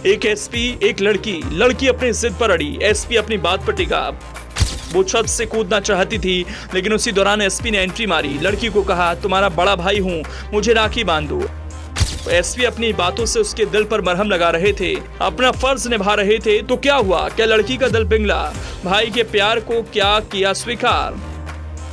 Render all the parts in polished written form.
एक एसपी, एक लड़की अपनी जिद पर अड़ी। एसपी अपनी बात पर टिका। वो छत से कूदना चाहती थी, लेकिन उसी दौरान एसपी ने एंट्री मारी। लड़की को कहा, तुम्हारा बड़ा भाई हूं, मुझे राखी बांध दो। एसपी अपनी बातों से उसके दिल पर मरहम लगा रहे थे, अपना फर्ज निभा रहे थे। तो क्या हुआ? क्या लड़की का दिल पिघला? भाई के प्यार को क्या किया स्वीकार?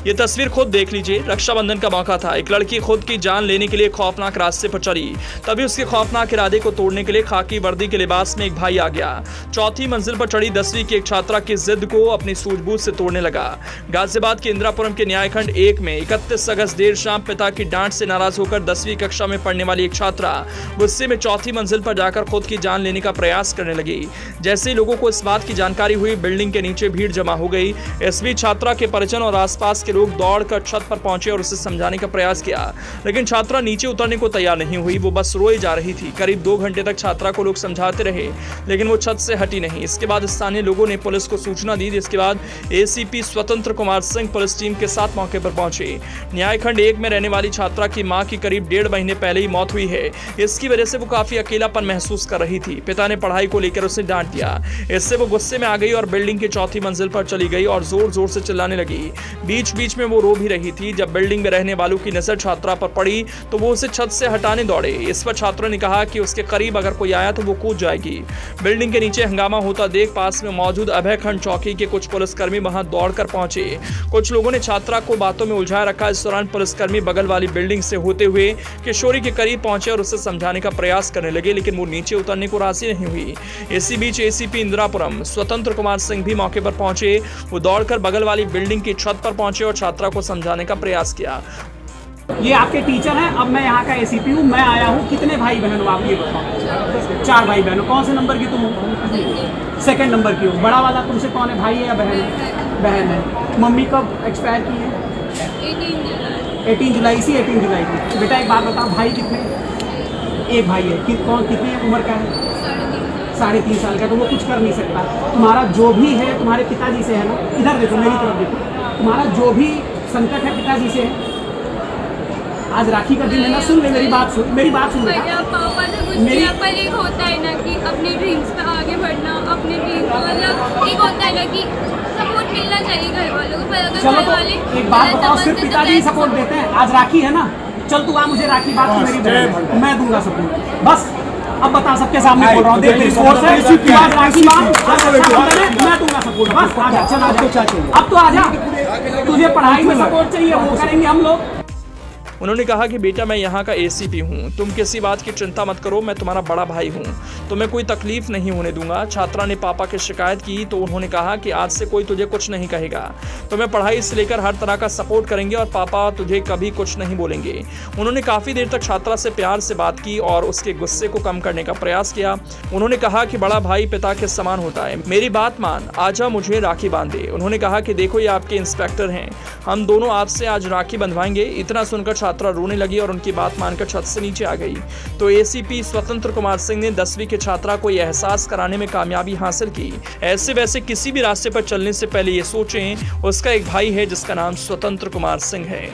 ये तस्वीर खुद देख लीजिए। रक्षाबंधन का मौका था। एक लड़की खुद की जान लेने के लिए खौफनाक रास्ते पर चली। तभी उसके खौफनाक इरादे को तोड़ने के लिए खाकी वर्दी के लिबास में एक भाई आ गया। चौथी मंजिल पर चढ़ी 10वीं की एक छात्रा की जिद को अपनी सूझबूझ से तोड़ने लगा। गाजियाबाद के इंदिरापुरम के न्यायखंड 1 में 31 अगस्त देर शाम पिता की डांट से नाराज होकर 10वीं कक्षा में पढ़ने वाली एक छात्रा गुस्से में चौथी मंजिल पर जाकर खुद की जान लेने का प्रयास करने लगी। जैसे ही लोगों को इस बात की जानकारी हुई, बिल्डिंग के नीचे भीड़ जमा हो गई। इस बीच छात्रा के परिजन और आसपास के लोग दौड़कर छत पर पहुंचे और उसे समझाने का प्रयास किया, लेकिन छात्रा नीचे उतरने को तैयार नहीं हुई। वो बस रोए जा रही थी। करीब 2 घंटे तक छात्रा को लोग समझाते रहे, लेकिन वो छत से हटी नहीं। इसके बाद स्थानीय लोगों ने पुलिस को सूचना दी, जिसके बाद एसीपी स्वतंत्र कुमार सिंह पुलिस टीम के साथ मौके पर पहुंचे। न्यायखंड 1 में रहने वाली छात्रा की मां की करीब 1.5 महीने पहले ही मौत हुई है। इसकी वजह से वो काफी अकेलापन महसूस कर रही थी। पिता ने पढ़ाई को लेकर उसे डांट दिया। इससे वो गुस्से में आ गई और बिल्डिंग की चौथी मंजिल पर चली गई और जोर जोर से चिल्लाने लगी। बीच बीच में वो रो भी रही थी। जब बिल्डिंग में रहने वालों की नजर छात्रा पर पड़ी तो वो उसे छत से हटाने दौड़े। इस पर छात्रा ने कहा कि उसके करीब अगर कोई आया तो वो कूद जाएगी। बिल्डिंग के नीचे हंगामा होता देख पास में मौजूद अभयखंड चौकी के कुछ पुलिसकर्मी वहां दौड़कर पहुंचे। कुछ लोगों ने छात्रा को बातों में उलझाए रखा। इस दौरान पुलिसकर्मी बगल वाली बिल्डिंग से होते हुए किशोरी के करीब पहुंचे और उसे समझाने का प्रयास करने लगे, लेकिन वो नीचे उतरने को राजी नहीं हुई। इसी बीच एसीपी इंदिरापुरम स्वतंत्र कुमार सिंह भी मौके पर पहुंचे। वो दौड़कर बगल वाली बिल्डिंग की छत पर पहुंचे और छात्रा को समझाने का प्रयास किया। ये आपके टीचर हैं, अब मैं यहाँ का एसीपी हूँ, मैं आया हूँ। कितने भाई बहन हो आप ये बताओ? 4 भाई बहन हो। कौन से नंबर की तुम हो? सेकंड नंबर की हो। बड़ा वाला तुमसे कौन है, भाई है या बहन है? बहन है। मम्मी कब एक्सपायर की है? 18 जुलाई से 18 जुलाई की। बेटा एक बात बताओ, भाई कितने? एक भाई है। कितनी उम्र का है? 3.5 साल का। तो वो कुछ कर नहीं सकता। तुम्हारा जो भी है तुम्हारे पिताजी से है ना। इधर देखो, मेरी तरफ देखो। तुम्हारा जो भी संकट है पिताजी से है। आज राखी का दिन है ना, सुन ले मेरी बात सुन मेरी बात सुन पापा से मेरी पर एक होता है ना कि अपने ड्रीम्स पे आगे बढ़ना, अपने ड्रीम को मतलब एक होता है ना कि सपोर्ट मिलना चाहिए घर वालों को। पर अगर चलो घर तो वाले एक बात बताओ, सिर्फ पिताजी सपोर्ट देते हैं। आज राखी है ना, चल तू आ, मुझे राखी बात मेरी बहन, मैं दूंगा सपोर्ट। बस अब बता, सबके सामने बोल रहा हूँ, देख तेरी फोर्स है, आज राखी बात मैं दूंगा सपोर्ट। बस आ जा, चल आ जा, अब तो आ जा। तुझे पढ़ाई में सपोर्ट चाहिए, वो करेंगे हम लोग। उन्होंने कहा कि बेटा मैं यहाँ का एसीपी हूँ, तुम किसी बात की चिंता मत करो, मैं तुम्हारा बड़ा भाई हूँ, तुम्हें कोई तकलीफ नहीं होने दूंगा। छात्रा ने पापा की शिकायत की तो उन्होंने कहा कि आज से कोई तुझे कुछ नहीं कहेगा, तुम्हें पढ़ाई से लेकर हर तरह का सपोर्ट करेंगे और पापा तुझे कभी कुछ नहीं बोलेंगे। उन्होंने काफ़ी देर तक छात्रा से प्यार से बात की और उसके गुस्से को कम करने का प्रयास किया। उन्होंने कहा कि बड़ा भाई पिता के समान होता है, मेरी बात मान, आजा मुझे राखी बांधे। उन्होंने कहा कि देखो ये आपके इंस्पेक्टर हैं, हम दोनों आपसे आज राखी बंधवाएंगे। इतना सुनकर छात्रा रोने लगी और उनकी बात मानकर छत से नीचे आ गई। तो एसीपी स्वतंत्र कुमार सिंह ने 10वीं की छात्रा को यह एहसास कराने में कामयाबी हासिल की। ऐसे वैसे किसी भी रास्ते पर चलने से पहले ये सोचें, उसका एक भाई है जिसका नाम स्वतंत्र कुमार सिंह है।